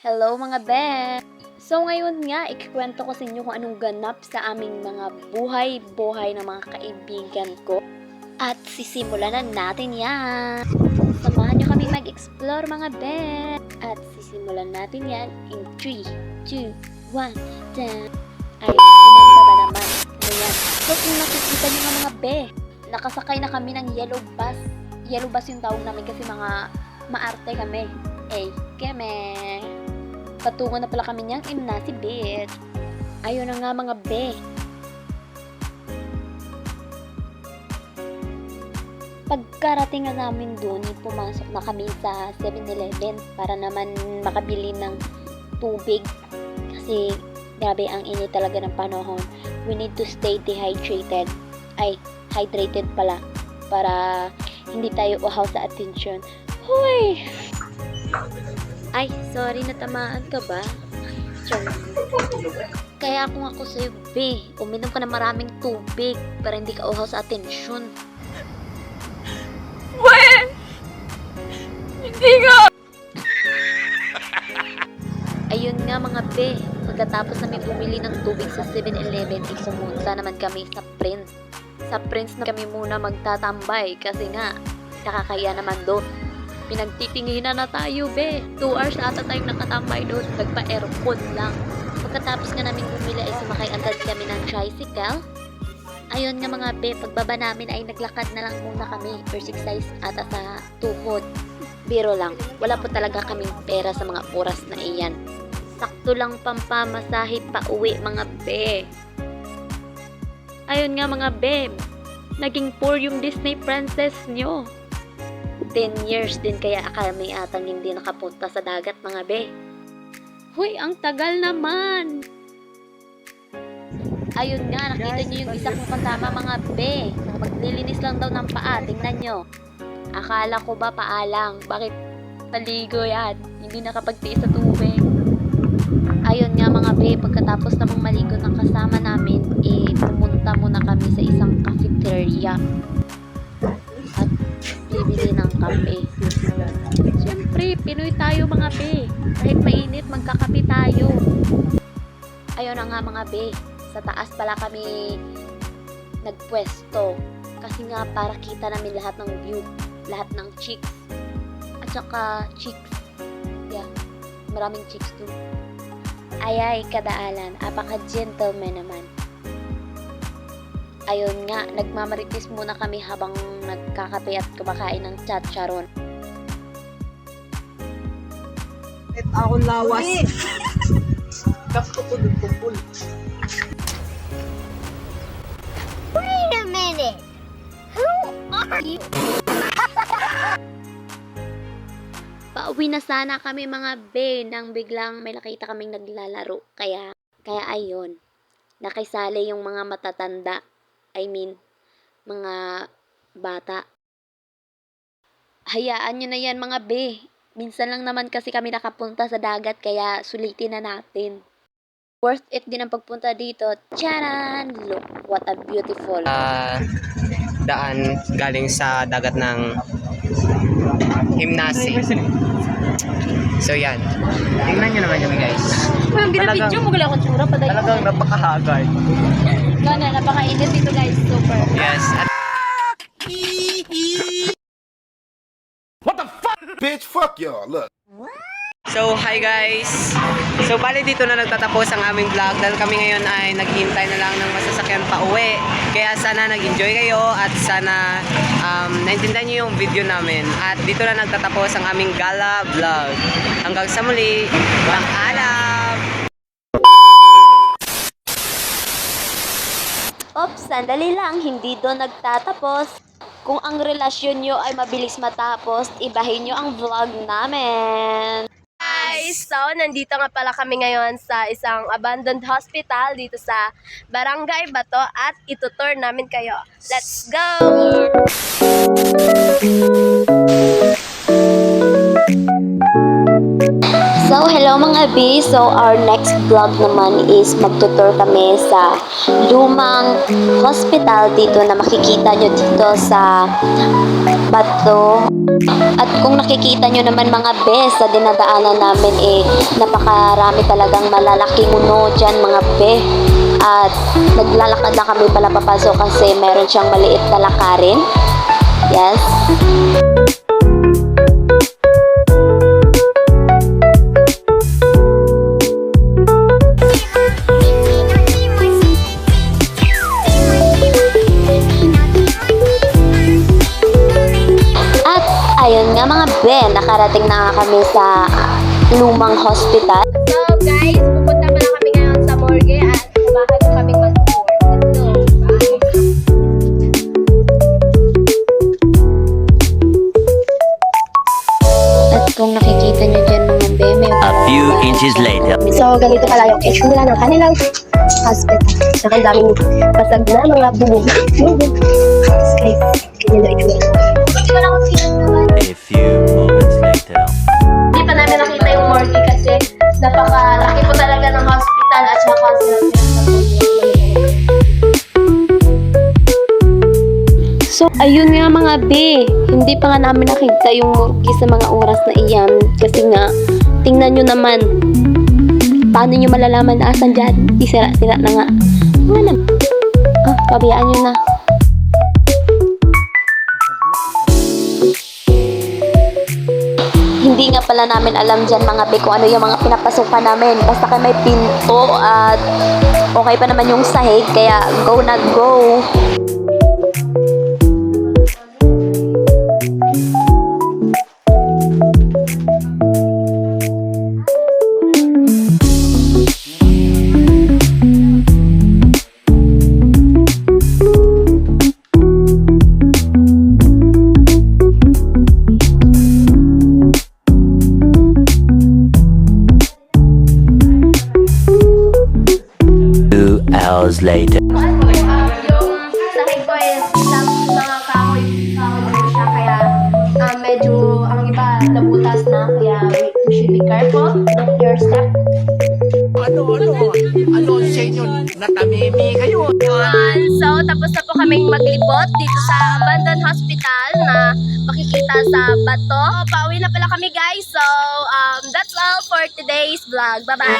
Hello mga be! So ngayon nga, ikikwento ko sa inyo kung anong ganap sa aming mga buhay-buhay ng mga kaibigan ko. At sisimulan na natin yan! Samahan nyo kami mag-explore mga be! At sisimulan natin yan in 3, 2, 1, 10. Ay, kumanta ba naman? Ayan. So kung nakikita nyo nga mga be, nakasakay na kami ng yellow bus. Yellow bus yung tawag namin kasi mga maarte kami. Keme! Patungo na pala kami niyang Imnasi Beach. Ayun na nga mga be. Pagkarating nga namin doon, pumasok na kami sa 7-Eleven para naman makabili ng tubig. Kasi grabe ang init talaga ng panahon. We need to stay dehydrated. Hydrated pala. Para hindi tayo uhaw sa attention. Hoy! Ay, sorry, natamaan ka ba? Kaya kung ako sa'yo, be, uminom ka na maraming tubig para hindi ka uhaw sa atensyon. Well, hindi nga. Ayun nga mga be, pagkatapos namin bumili ng tubig sa 7-Eleven, pumunta naman kami sa Prince. Sa Prince na kami muna magtatambay kasi nga, nakakaya naman doon. Pinagtitinginan na tayo, be. 2 hours ata tayong nakatambay doon. Nagpa-aircon lang. Pagkatapos nga namin bumili ay sumakay agad kami ng tricycle. Ayun nga mga be, pagbaba namin ay naglakad na lang muna kami. Exercise ata sa tuhod. Biro lang, wala po talaga kaming pera sa mga oras na iyan. Sakto lang pampamasahe pa uwi mga be. Ayun nga mga be, naging poor yung Disney princess nyo. 10 years din kaya kami atang hindi nakapunta sa dagat mga be. Huy, ang tagal naman! Ayun nga, nakita nyo yung isa kong kasama mga be. Maglilinis lang daw ng paa, tingnan nyo. Akala ko ba paa lang? Bakit paligo yan? Hindi nakapagtiis sa tubig. Ayun nga mga be, pagkatapos namang maligo ng kasama namin, pumunta muna kami sa isang cafeteria. At bibili ng kape. Siyempre, Pinoy tayo mga be. Kahit mainit, magkakape tayo. Ayun na nga mga be. Sa taas pala kami nagpwesto. Kasi nga para kita namin lahat ng view. Lahat ng chicks. At saka chicks. Yeah. Maraming chicks doon. Ay, kadaalan. Apaka-gentleman naman. Ayun nga, nagmamaritis muna kami habang nagkakape at kumakain ng chacharon. At ako lawas. Kaputulog kumpul. Wait a minute. Who are you? Pauwi na sana kami mga be nang biglang may nakita kaming naglalaro. Kaya ayun, nakisali yung mga matatanda. I mean, mga bata. Hayaan nyo na yan mga be. Minsan lang naman kasi kami nakapunta sa dagat kaya sulitin na natin. Worth it din ang pagpunta dito. Charan! Look, what a beautiful. Daan galing sa dagat ng Imnasi. So yan. Tingnan nyo naman yun guys. Kung binabidyo mo gala akong tsura pa Talagang napakahagay. Gana, napakainit dito guys. Super. Yes. At What the fuck? Bitch, fuck y'all. Look. so hi guys. So bali dito na nagtatapos ang aming vlog dahil kami ngayon ay naghihintay na lang ng masasakyan pa uwi. Kaya sana nag-enjoy kayo at sana naintindihan nyo yung video namin. At dito na nagtatapos ang aming gala vlog. Hanggang sa muli. Pang-alam! Ops, sandali lang, hindi doon nagtatapos. Kung ang relasyon nyo ay mabilis matapos, ibahin nyo ang vlog namin. Guys, so nandito nga pala kami ngayon sa isang abandoned hospital dito sa Barangay Bato at itutour namin kayo. Let's go! So, hello mga mga B, so our next vlog naman is magtutur kami sa lumang hospital dito na makikita nyo dito sa Bato. At kung nakikita nyo naman mga B, sa dinadaanan namin napakarami talagang malalaking uno dyan mga B. At naglalakad na kami pala papasok kasi meron siyang maliit na lakarin. Yes. Ayun nga mga be, nakarating na nga kami sa lumang hospital. So guys, pupunta pala kami ngayon sa morgue at bakit kami mag-tour. Let's go. At kung nakikita nyo dyan mga be, may A few inches later. So ganito pala yung itsura ng kanilang hospital. So ang daming basag na mga bubog. Guys, ganyan na itsura. Hindi ko lang kung sino naman. A few moments later. Hindi pa namin nakita yung morgue kasi napakalaki po talaga ng hospital at saka sila So, ayun nga mga be, hindi pa nga namin nakita yung morgue sa mga oras na iyan. Kasi nga, tingnan nyo naman, paano nyo malalaman na asan dyan? Isira-sira na nga. Ano? Pabayaan nyo na. Hindi nga pala namin alam dyan mga be kung ano yung mga pinapasukan namin. Basta kay may pinto at okay pa naman yung sahig, kaya go na go. Hours later. yung sahig ko is sa mga kahoy po siya kaya medyo ang iba nabutas na kaya you should be careful with your step. Ano sa inyo? Natamimi kayo. So tapos na po kaming maglibot dito sa abandoned hospital na makikita sa Bato. Pauwi na pala kami guys. So that's all for today's vlog. Bye bye.